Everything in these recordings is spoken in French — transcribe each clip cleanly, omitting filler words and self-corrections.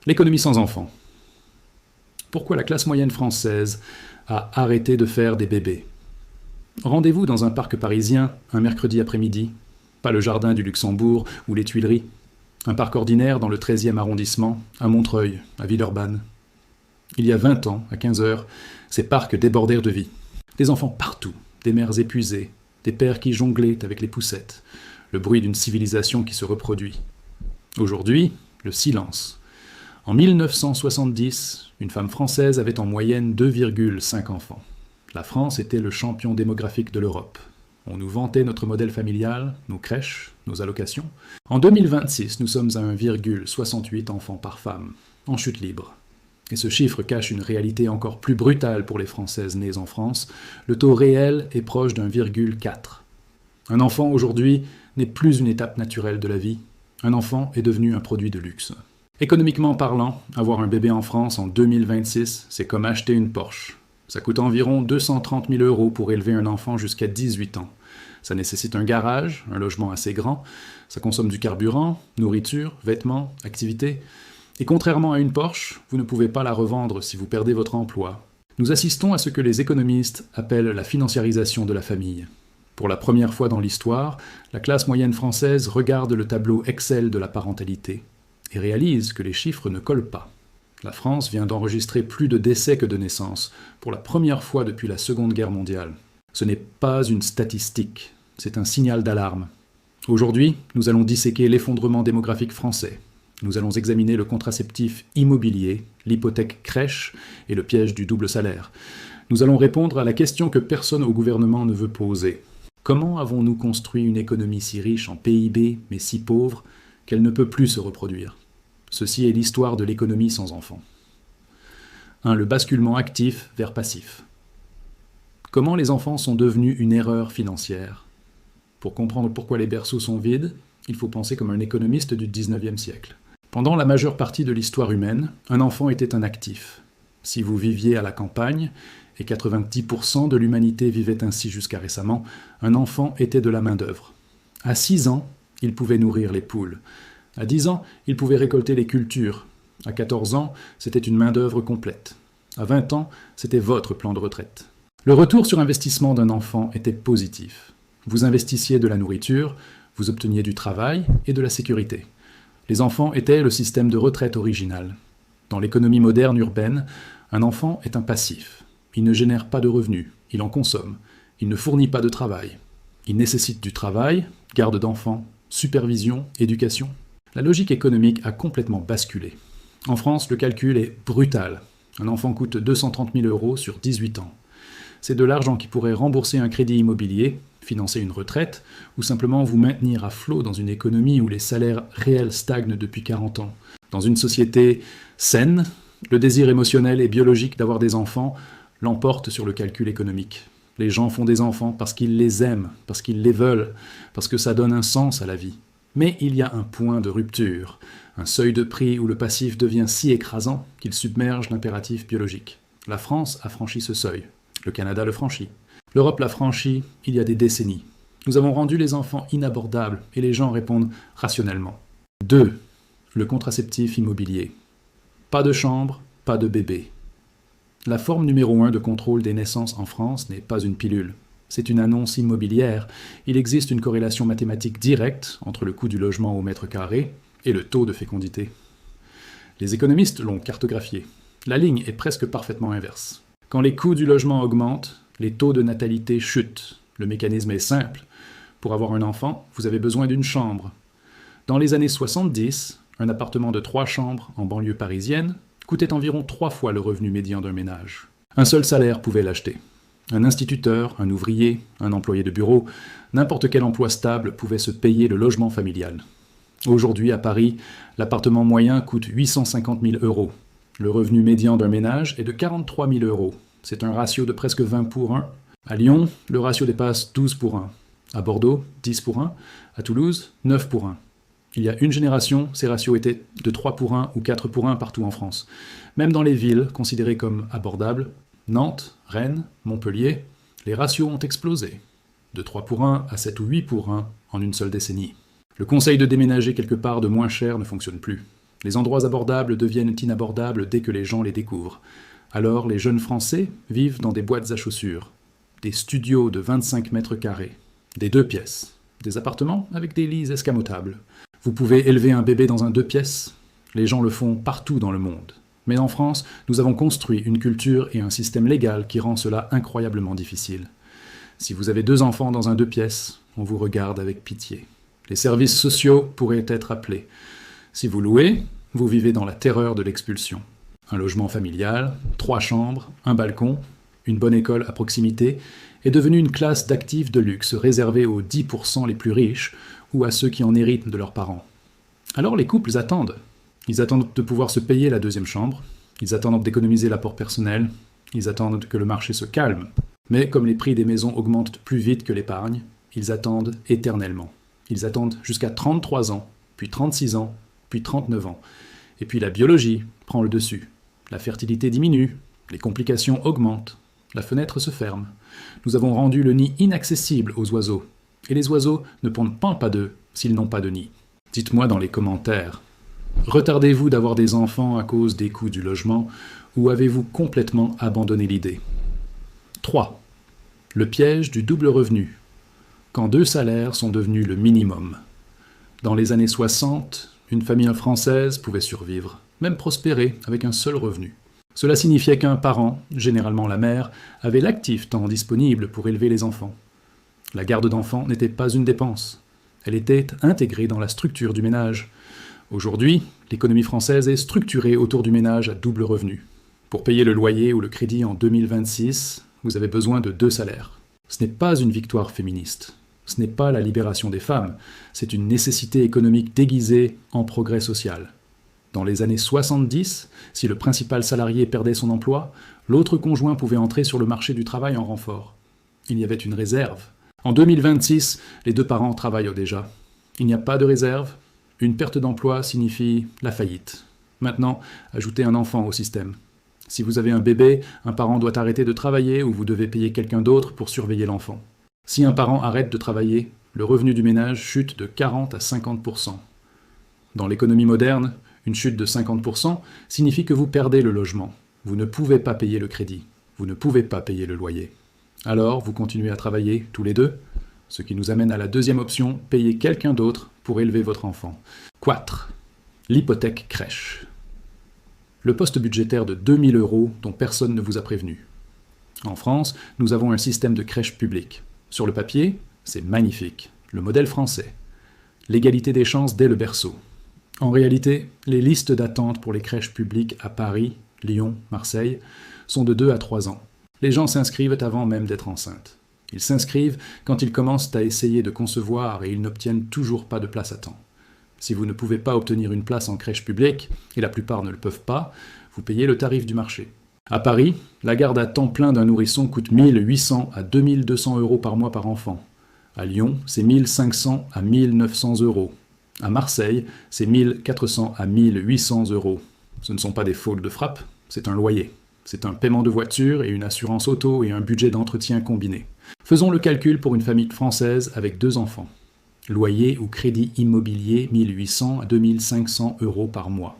L'économie sans enfants. Pourquoi la classe moyenne française a arrêté de faire des bébés? Rendez-vous dans un parc parisien un mercredi après-midi, pas le jardin du Luxembourg ou les Tuileries, un parc ordinaire dans le 13e arrondissement, à Montreuil, à Villeurbanne. Il y a 20 ans, à 15 heures, ces parcs débordèrent de vie. Des enfants partout, des mères épuisées, des pères qui jonglaient avec les poussettes, le bruit d'une civilisation qui se reproduit. Aujourd'hui, le silence. En 1970, une femme française avait en moyenne 2,5 enfants. La France était le champion démographique de l'Europe. On nous vantait notre modèle familial, nos crèches, nos allocations. En 2026, nous sommes à 1,68 enfants par femme, en chute libre. Et ce chiffre cache une réalité encore plus brutale pour les Françaises nées en France. Le taux réel est proche d'1,4. Un enfant aujourd'hui n'est plus une étape naturelle de la vie. Un enfant est devenu un produit de luxe. Économiquement parlant, avoir un bébé en France en 2026, c'est comme acheter une Porsche. Ça coûte environ 230 000 € pour élever un enfant jusqu'à 18 ans. Ça nécessite un garage, un logement assez grand, ça consomme du carburant, nourriture, vêtements, activités. Et contrairement à une Porsche, vous ne pouvez pas la revendre si vous perdez votre emploi. Nous assistons à ce que les économistes appellent la financiarisation de la famille. Pour la première fois dans l'histoire, la classe moyenne française regarde le tableau Excel de la parentalité et réalise que les chiffres ne collent pas. La France vient d'enregistrer plus de décès que de naissances, pour la première fois depuis la Seconde Guerre mondiale. Ce n'est pas une statistique, c'est un signal d'alarme. Aujourd'hui, nous allons disséquer l'effondrement démographique français. Nous allons examiner le contraceptif immobilier, l'hypothèque crèche et le piège du double salaire. Nous allons répondre à la question que personne au gouvernement ne veut poser. Comment avons-nous construit une économie si riche en PIB, mais si pauvre, qu'elle ne peut plus se reproduire? Ceci est l'histoire de l'économie sans enfants. 1. Le basculement actif vers passif. Comment les enfants sont devenus une erreur financière? Pour comprendre pourquoi les berceaux sont vides, il faut penser comme un économiste du 19e siècle. Pendant la majeure partie de l'histoire humaine, un enfant était un actif. Si vous viviez à la campagne, et 90% de l'humanité vivait ainsi jusqu'à récemment, un enfant était de la main-d'œuvre. À 6 ans, il pouvait nourrir les poules. À 10 ans, il pouvait récolter les cultures. À 14 ans, c'était une main-d'œuvre complète. À 20 ans, c'était votre plan de retraite. Le retour sur investissement d'un enfant était positif. Vous investissiez de la nourriture, vous obteniez du travail et de la sécurité. Les enfants étaient le système de retraite original. Dans l'économie moderne urbaine, un enfant est un passif. Il ne génère pas de revenus, il en consomme. Il ne fournit pas de travail. Il nécessite du travail, garde d'enfants, supervision, éducation. La logique économique a complètement basculé. En France, le calcul est brutal. Un enfant coûte 230 000 € sur 18 ans. C'est de l'argent qui pourrait rembourser un crédit immobilier, financer une retraite, ou simplement vous maintenir à flot dans une économie où les salaires réels stagnent depuis 40 ans. Dans une société saine, le désir émotionnel et biologique d'avoir des enfants l'emporte sur le calcul économique. Les gens font des enfants parce qu'ils les aiment, parce qu'ils les veulent, parce que ça donne un sens à la vie. Mais il y a un point de rupture, un seuil de prix où le passif devient si écrasant qu'il submerge l'impératif biologique. La France a franchi ce seuil. Le Canada le franchit. L'Europe l'a franchi il y a des décennies. Nous avons rendu les enfants inabordables et les gens répondent rationnellement. 2. Le contraceptif immobilier. Pas de chambre, pas de bébé. La forme numéro 1 de contrôle des naissances en France n'est pas une pilule. C'est une annonce immobilière. Il existe une corrélation mathématique directe entre le coût du logement au mètre carré et le taux de fécondité. Les économistes l'ont cartographié. La ligne est presque parfaitement inverse. Quand les coûts du logement augmentent, les taux de natalité chutent. Le mécanisme est simple. Pour avoir un enfant, vous avez besoin d'une chambre. Dans les années 70, un appartement de 3 chambres en banlieue parisienne coûtait environ 3 fois le revenu médian d'un ménage. Un seul salaire pouvait l'acheter. Un instituteur, un ouvrier, un employé de bureau, n'importe quel emploi stable pouvait se payer le logement familial. Aujourd'hui, à Paris, l'appartement moyen coûte 850 000 €. Le revenu médian d'un ménage est de 43 000 €. C'est un ratio de presque 20 pour 1. À Lyon, le ratio dépasse 12 pour 1. À Bordeaux, 10 pour 1. À Toulouse, 9 pour 1. Il y a une génération, ces ratios étaient de 3 pour 1 ou 4 pour 1 partout en France. Même dans les villes considérées comme abordables, Nantes, Rennes, Montpellier, les ratios ont explosé, de 3 pour 1 à 7 ou 8 pour 1 en une seule décennie. Le conseil de déménager quelque part de moins cher ne fonctionne plus. Les endroits abordables deviennent inabordables dès que les gens les découvrent. Alors les jeunes Français vivent dans des boîtes à chaussures, des studios de 25 mètres carrés, des 2 pièces, des appartements avec des lits escamotables. Vous pouvez élever un bébé dans un 2 pièces. Les gens le font partout dans le monde. Mais en France, nous avons construit une culture et un système légal qui rend cela incroyablement difficile. Si vous avez 2 enfants dans un 2 pièces, on vous regarde avec pitié. Les services sociaux pourraient être appelés. Si vous louez, vous vivez dans la terreur de l'expulsion. Un logement familial, 3 chambres, un balcon, une bonne école à proximité est devenu une classe d'actifs de luxe réservée aux 10% les plus riches ou à ceux qui en héritent de leurs parents. Alors les couples attendent. Ils attendent de pouvoir se payer la 2e chambre, ils attendent d'économiser l'apport personnel, ils attendent que le marché se calme. Mais comme les prix des maisons augmentent plus vite que l'épargne, ils attendent éternellement. Ils attendent jusqu'à 33 ans, puis 36 ans, puis 39 ans. Et puis la biologie prend le dessus. La fertilité diminue, les complications augmentent, la fenêtre se ferme. Nous avons rendu le nid inaccessible aux oiseaux. Et les oiseaux ne pondent pas d'œufs s'ils n'ont pas de nid. Dites-moi dans les commentaires. Retardez-vous d'avoir des enfants à cause des coûts du logement ou avez-vous complètement abandonné l'idée? 3. Le piège du double revenu. Quand 2 salaires sont devenus le minimum. Dans les années 60, une famille française pouvait survivre, même prospérer avec un seul revenu. Cela signifiait qu'un parent, généralement la mère, avait l'actif temps disponible pour élever les enfants. La garde d'enfants n'était pas une dépense. Elle était intégrée dans la structure du ménage. Aujourd'hui, l'économie française est structurée autour du ménage à double revenu. Pour payer le loyer ou le crédit en 2026, vous avez besoin de 2 salaires. Ce n'est pas une victoire féministe. Ce n'est pas la libération des femmes. C'est une nécessité économique déguisée en progrès social. Dans les années 70, si le principal salarié perdait son emploi, l'autre conjoint pouvait entrer sur le marché du travail en renfort. Il y avait une réserve. En 2026, les 2 parents travaillent déjà. Il n'y a pas de réserve. Une perte d'emploi signifie la faillite. Maintenant, ajoutez un enfant au système. Si vous avez un bébé, un parent doit arrêter de travailler ou vous devez payer quelqu'un d'autre pour surveiller l'enfant. Si un parent arrête de travailler, le revenu du ménage chute de 40 à 50%. Dans l'économie moderne, une chute de 50% signifie que vous perdez le logement. Vous ne pouvez pas payer le crédit. Vous ne pouvez pas payer le loyer. Alors, vous continuez à travailler tous les 2, ce qui nous amène à la 2e option, payer quelqu'un d'autre pour élever votre enfant. 4. L'hypothèque crèche. Le poste budgétaire de 2 000 € dont personne ne vous a prévenu. En France, nous avons un système de crèche publique. Sur le papier, c'est magnifique. Le modèle français. L'égalité des chances dès le berceau. En réalité, les listes d'attente pour les crèches publiques à Paris, Lyon, Marseille sont de 2 à 3 ans. Les gens s'inscrivent avant même d'être enceintes. Ils s'inscrivent quand ils commencent à essayer de concevoir et ils n'obtiennent toujours pas de place à temps. Si vous ne pouvez pas obtenir une place en crèche publique, et la plupart ne le peuvent pas, vous payez le tarif du marché. À Paris, la garde à temps plein d'un nourrisson coûte 1 800 à 2 200 € par mois par enfant. À Lyon, c'est 1 500 à 1 900 €. À Marseille, c'est 1 400 à 1 800 €. Ce ne sont pas des fautes de frappe, c'est un loyer. C'est un paiement de voiture et une assurance auto et un budget d'entretien combiné. Faisons le calcul pour une famille française avec 2 enfants. Loyer ou crédit immobilier 1 800 à 2 500 € par mois.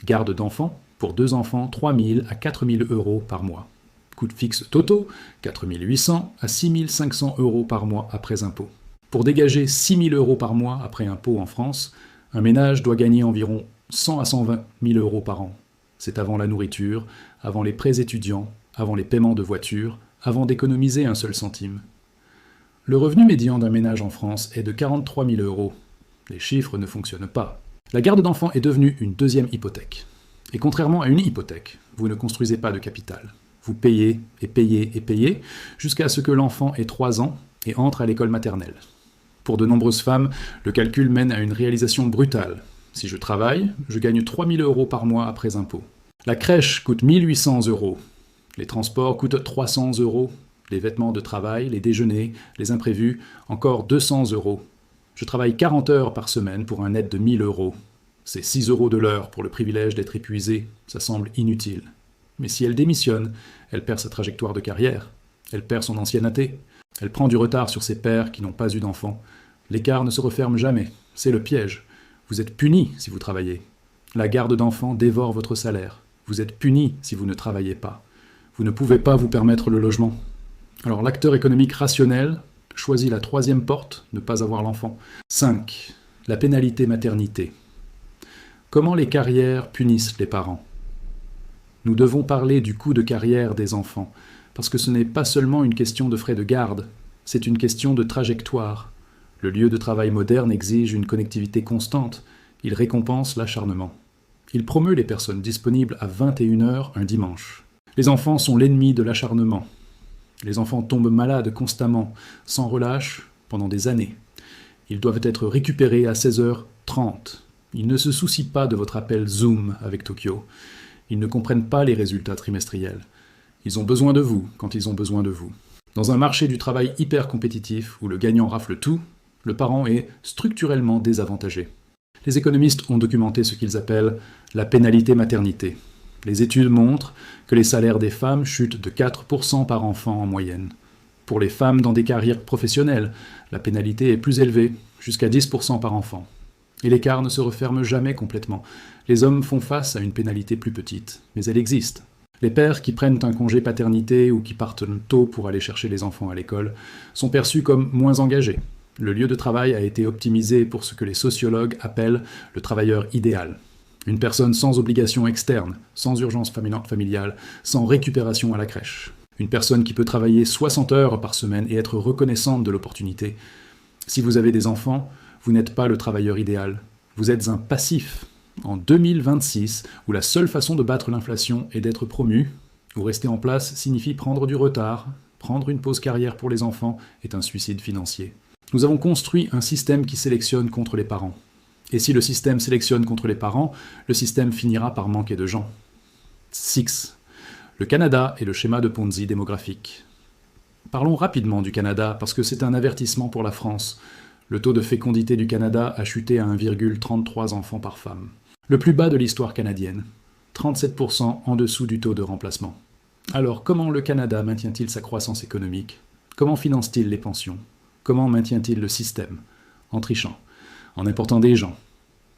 Garde d'enfants, pour 2 enfants, 3 000 à 4 000 € par mois. Coûts fixes totaux, 4 800 à 6 500 € par mois après impôt. Pour dégager 6 000 € par mois après impôt en France, un ménage doit gagner environ 100 à 120 000 € par an. C'est avant la nourriture, avant les prêts étudiants, avant les paiements de voiture, avant d'économiser un seul centime. Le revenu médian d'un ménage en France est de 43 000 €. Les chiffres ne fonctionnent pas. La garde d'enfants est devenue une 2e hypothèque. Et contrairement à une hypothèque, vous ne construisez pas de capital. Vous payez et payez et payez jusqu'à ce que l'enfant ait 3 ans et entre à l'école maternelle. Pour de nombreuses femmes, le calcul mène à une réalisation brutale. Si je travaille, je gagne 3 000 € par mois après impôt. La crèche coûte 1 800 €. Les transports coûtent 300 €. Les vêtements de travail, les déjeuners, les imprévus, encore 200 €. Je travaille 40 heures par semaine pour un net de 1 000 €. C'est 6 € de l'heure pour le privilège d'être épuisé. Ça semble inutile. Mais si elle démissionne, elle perd sa trajectoire de carrière. Elle perd son ancienneté. Elle prend du retard sur ses pairs qui n'ont pas eu d'enfants. L'écart ne se referme jamais. C'est le piège. Vous êtes puni si vous travaillez. La garde d'enfants dévore votre salaire. Vous êtes puni si vous ne travaillez pas. Vous ne pouvez pas vous permettre le logement. Alors l'acteur économique rationnel choisit la troisième porte, ne pas avoir l'enfant. 5. La pénalité maternité. Comment les carrières punissent les parents? Nous devons parler du coût de carrière des enfants, parce que ce n'est pas seulement une question de frais de garde, c'est une question de trajectoire. Le lieu de travail moderne exige une connectivité constante, il récompense l'acharnement. Il promeut les personnes disponibles à 21h un dimanche. Les enfants sont l'ennemi de l'acharnement. Les enfants tombent malades constamment, sans relâche, pendant des années. Ils doivent être récupérés à 16h30. Ils ne se soucient pas de votre appel Zoom avec Tokyo. Ils ne comprennent pas les résultats trimestriels. Ils ont besoin de vous quand ils ont besoin de vous. Dans un marché du travail hyper compétitif où le gagnant rafle tout, le parent est structurellement désavantagé. Les économistes ont documenté ce qu'ils appellent la pénalité maternité. Les études montrent que les salaires des femmes chutent de 4% par enfant en moyenne. Pour les femmes dans des carrières professionnelles, la pénalité est plus élevée, jusqu'à 10% par enfant. Et l'écart ne se referme jamais complètement. Les hommes font face à une pénalité plus petite, mais elle existe. Les pères qui prennent un congé paternité ou qui partent tôt pour aller chercher les enfants à l'école sont perçus comme moins engagés. Le lieu de travail a été optimisé pour ce que les sociologues appellent le travailleur idéal. Une personne sans obligation externe, sans urgence familiale, sans récupération à la crèche. Une personne qui peut travailler 60 heures par semaine et être reconnaissante de l'opportunité. Si vous avez des enfants, vous n'êtes pas le travailleur idéal. Vous êtes un passif. En 2026, où la seule façon de battre l'inflation est d'être promu, ou rester en place signifie prendre du retard, prendre une pause carrière pour les enfants est un suicide financier. Nous avons construit un système qui sélectionne contre les parents. Et si le système sélectionne contre les parents, le système finira par manquer de gens. 6. Le Canada et le schéma de Ponzi démographique. Parlons rapidement du Canada, parce que c'est un avertissement pour la France. Le taux de fécondité du Canada a chuté à 1,33 enfants par femme. Le plus bas de l'histoire canadienne. 37% en dessous du taux de remplacement. Alors, comment le Canada maintient-il sa croissance économique? Comment finance-t-il les pensions? Comment maintient-il le système? En trichant, en important des gens.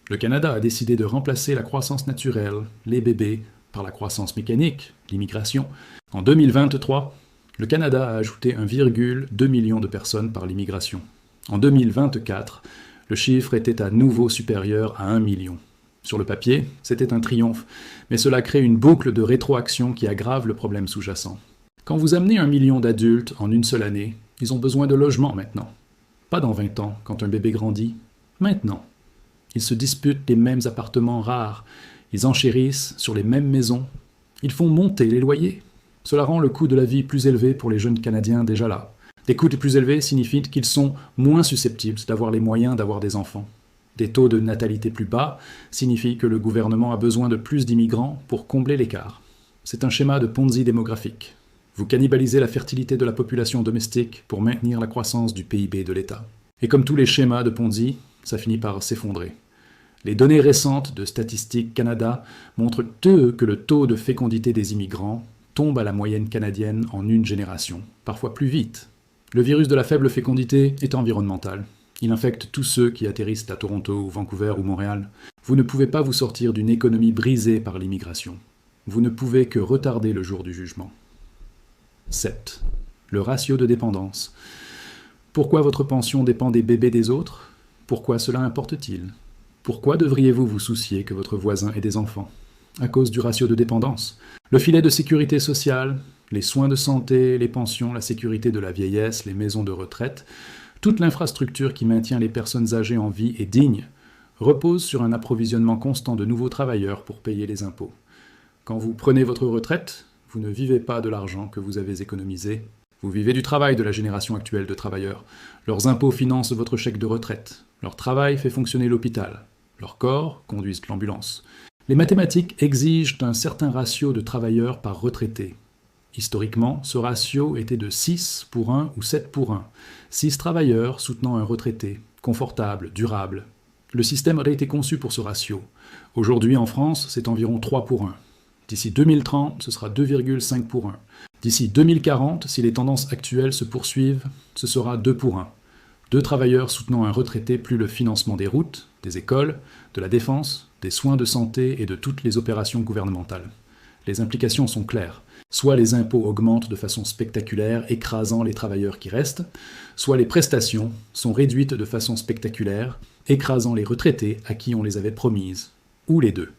Le Canada a décidé de remplacer la croissance naturelle, les bébés, par la croissance mécanique, l'immigration. En 2023, le Canada a ajouté 1,2 million de personnes par l'immigration. En 2024, le chiffre était à nouveau supérieur à 1 million. Sur le papier, c'était un triomphe, mais cela crée une boucle de rétroaction qui aggrave le problème sous-jacent. Quand vous amenez 1 million d'adultes en une seule année, ils ont besoin de logement maintenant. Pas dans 20 ans, quand un bébé grandit. Maintenant. Ils se disputent les mêmes appartements rares. Ils enchérissent sur les mêmes maisons. Ils font monter les loyers. Cela rend le coût de la vie plus élevé pour les jeunes Canadiens déjà là. Des coûts plus élevés signifient qu'ils sont moins susceptibles d'avoir les moyens d'avoir des enfants. Des taux de natalité plus bas signifient que le gouvernement a besoin de plus d'immigrants pour combler l'écart. C'est un schéma de Ponzi démographique. Vous cannibalisez la fertilité de la population domestique pour maintenir la croissance du PIB de l'État. Et comme tous les schémas de Ponzi, ça finit par s'effondrer. Les données récentes de Statistique Canada montrent que le taux de fécondité des immigrants tombe à la moyenne canadienne en une génération, parfois plus vite. Le virus de la faible fécondité est environnemental. Il infecte tous ceux qui atterrissent à Toronto, ou Vancouver ou Montréal. Vous ne pouvez pas vous sortir d'une économie brisée par l'immigration. Vous ne pouvez que retarder le jour du jugement. 7. Le ratio de dépendance. Pourquoi votre pension dépend des bébés des autres? Pourquoi cela importe-t-il? Pourquoi devriez-vous vous soucier que votre voisin ait des enfants? À cause du ratio de dépendance. Le filet de sécurité sociale, les soins de santé, les pensions, la sécurité de la vieillesse, les maisons de retraite, toute l'infrastructure qui maintient les personnes âgées en vie et dignes, repose sur un approvisionnement constant de nouveaux travailleurs pour payer les impôts. Quand vous prenez votre retraite, vous ne vivez pas de l'argent que vous avez économisé, vous vivez du travail de la génération actuelle de travailleurs. Leurs impôts financent votre chèque de retraite, leur travail fait fonctionner l'hôpital, leurs corps conduisent l'ambulance. Les mathématiques exigent un certain ratio de travailleurs par retraité. Historiquement, ce ratio était de 6 pour 1 ou 7 pour 1. 6 travailleurs soutenant un retraité, confortable, durable. Le système aurait été conçu pour ce ratio. Aujourd'hui en France, c'est environ 3 pour 1. D'ici 2030, ce sera 2,5 pour 1. D'ici 2040, si les tendances actuelles se poursuivent, ce sera 2 pour 1. 2 travailleurs soutenant un retraité plus le financement des routes, des écoles, de la défense, des soins de santé et de toutes les opérations gouvernementales. Les implications sont claires. Soit les impôts augmentent de façon spectaculaire, écrasant les travailleurs qui restent, soit les prestations sont réduites de façon spectaculaire, écrasant les retraités à qui on les avait promises. Ou les deux.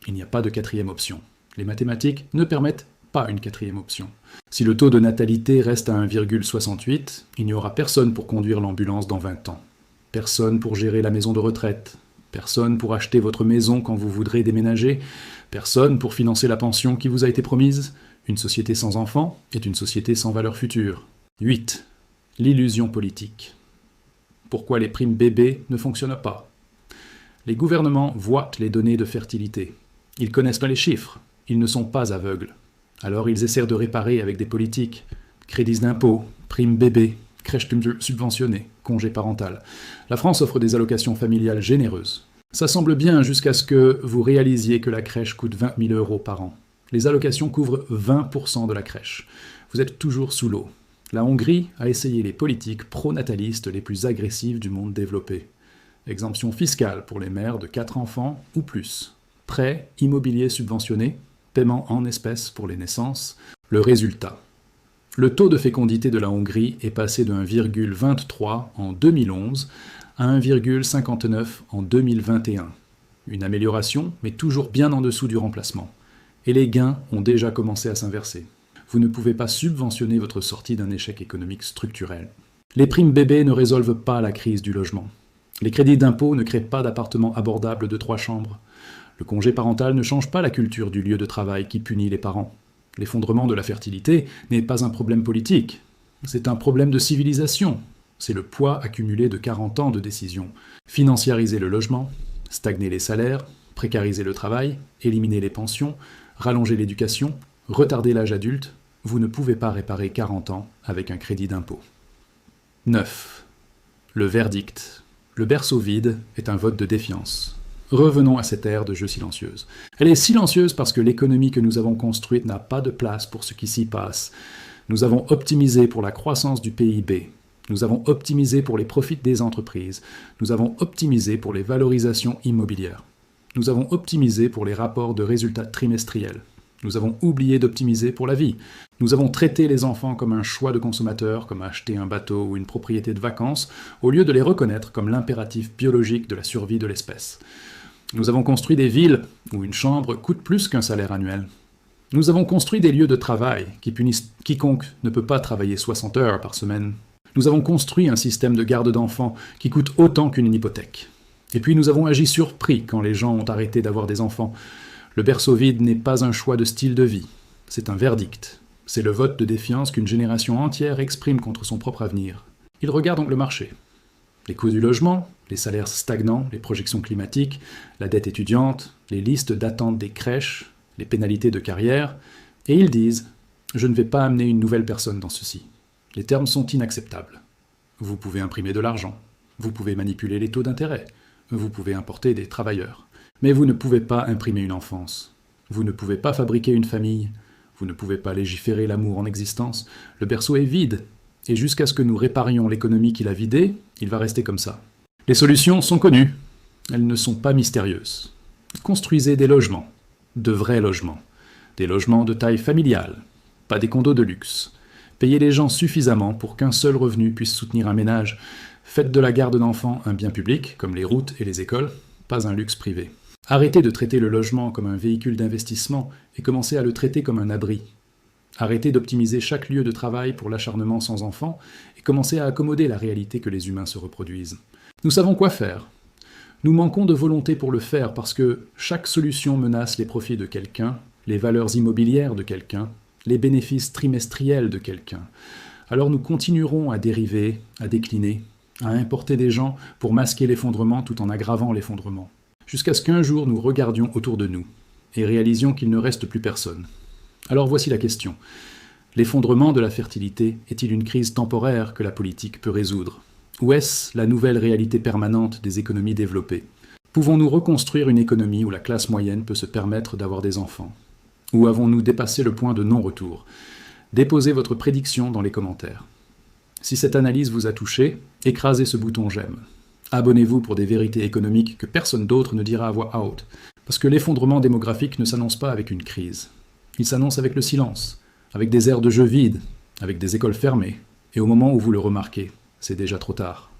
Il n'y a pas de quatrième option. Les mathématiques ne permettent pas une quatrième option. Si le taux de natalité reste à 1,68, il n'y aura personne pour conduire l'ambulance dans 20 ans. Personne pour gérer la maison de retraite. Personne pour acheter votre maison quand vous voudrez déménager. Personne pour financer la pension qui vous a été promise. Une société sans enfants est une société sans valeur future. 8. L'illusion politique. Pourquoi les primes bébés ne fonctionnent pas? Les gouvernements voient les données de fertilité. Ils connaissent les chiffres. Ils ne sont pas aveugles. Alors ils essaient de réparer avec des politiques. Crédits d'impôt, primes bébés, crèches subventionnées, congé parental. La France offre des allocations familiales généreuses. Ça semble bien jusqu'à ce que vous réalisiez que la crèche coûte 20 000 € par an. Les allocations couvrent 20% de la crèche. Vous êtes toujours sous l'eau. La Hongrie a essayé les politiques pro-natalistes les plus agressives du monde développé. Exemption fiscale pour les mères de 4 enfants ou plus. Prêts immobiliers subventionnés, paiement en espèces pour les naissances. Le résultat. Le taux de fécondité de la Hongrie est passé de 1,23 en 2011 à 1,59 en 2021. Une amélioration, mais toujours bien en dessous du remplacement. Et les gains ont déjà commencé à s'inverser. Vous ne pouvez pas subventionner votre sortie d'un échec économique structurel. Les primes bébés ne résolvent pas la crise du logement. Les crédits d'impôt ne créent pas d'appartements abordables de 3 chambres. Le congé parental ne change pas la culture du lieu de travail qui punit les parents. L'effondrement de la fertilité n'est pas un problème politique. C'est un problème de civilisation. C'est le poids accumulé de 40 ans de décisions. Financiariser le logement, stagner les salaires, précariser le travail, éliminer les pensions, rallonger l'éducation, retarder l'âge adulte, vous ne pouvez pas réparer 40 ans avec un crédit d'impôt. 9. Le verdict. Le berceau vide est un vote de défiance. Revenons à cette ère de jeu silencieuse. Elle est silencieuse parce que l'économie que nous avons construite n'a pas de place pour ce qui s'y passe. Nous avons optimisé pour la croissance du PIB. Nous avons optimisé pour les profits des entreprises. Nous avons optimisé pour les valorisations immobilières. Nous avons optimisé pour les rapports de résultats trimestriels. Nous avons oublié d'optimiser pour la vie. Nous avons traité les enfants comme un choix de consommateur, comme acheter un bateau ou une propriété de vacances, au lieu de les reconnaître comme l'impératif biologique de la survie de l'espèce. Nous avons construit des villes où une chambre coûte plus qu'un salaire annuel. Nous avons construit des lieux de travail qui punissent quiconque ne peut pas travailler 60 heures par semaine. Nous avons construit un système de garde d'enfants qui coûte autant qu'une hypothèque. Et puis nous avons agi sur prix quand les gens ont arrêté d'avoir des enfants. Le berceau vide n'est pas un choix de style de vie, c'est un verdict. C'est le vote de défiance qu'une génération entière exprime contre son propre avenir. Il regarde donc le marché. Les coûts du logement, les salaires stagnants, les projections climatiques, la dette étudiante, les listes d'attente des crèches, les pénalités de carrière, et ils disent « Je ne vais pas amener une nouvelle personne dans ceci. Les termes sont inacceptables. Vous pouvez imprimer de l'argent, vous pouvez manipuler les taux d'intérêt, vous pouvez importer des travailleurs. Mais vous ne pouvez pas imprimer une enfance. Vous ne pouvez pas fabriquer une famille. Vous ne pouvez pas légiférer l'amour en existence. Le berceau est vide. Et jusqu'à ce que nous réparions l'économie qu'il a vidée, il va rester comme ça. Les solutions sont connues. Elles ne sont pas mystérieuses. Construisez des logements. De vrais logements. Des logements de taille familiale. Pas des condos de luxe. Payez les gens suffisamment pour qu'un seul revenu puisse soutenir un ménage. Faites de la garde d'enfants un bien public, comme les routes et les écoles, pas un luxe privé. Arrêtez de traiter le logement comme un véhicule d'investissement et commencez à le traiter comme un abri. Arrêtez d'optimiser chaque lieu de travail pour l'acharnement sans enfants et commencez à accommoder la réalité que les humains se reproduisent. Nous savons quoi faire. Nous manquons de volonté pour le faire parce que chaque solution menace les profits de quelqu'un, les valeurs immobilières de quelqu'un, les bénéfices trimestriels de quelqu'un. Alors nous continuerons à dériver, à décliner, à importer des gens pour masquer l'effondrement tout en aggravant l'effondrement. Jusqu'à ce qu'un jour nous regardions autour de nous et réalisions qu'il ne reste plus personne. Alors voici la question. L'effondrement de la fertilité est-il une crise temporaire que la politique peut résoudre? Ou est-ce la nouvelle réalité permanente des économies développées? Pouvons-nous reconstruire une économie où la classe moyenne peut se permettre d'avoir des enfants? Ou avons-nous dépassé le point de non-retour? Déposez votre prédiction dans les commentaires. Si cette analyse vous a touché, écrasez ce bouton j'aime. Abonnez-vous pour des vérités économiques que personne d'autre ne dira à voix haute, parce que l'effondrement démographique ne s'annonce pas avec une crise. Il s'annonce avec le silence, avec des aires de jeu vides, avec des écoles fermées, et au moment où vous le remarquez, c'est déjà trop tard.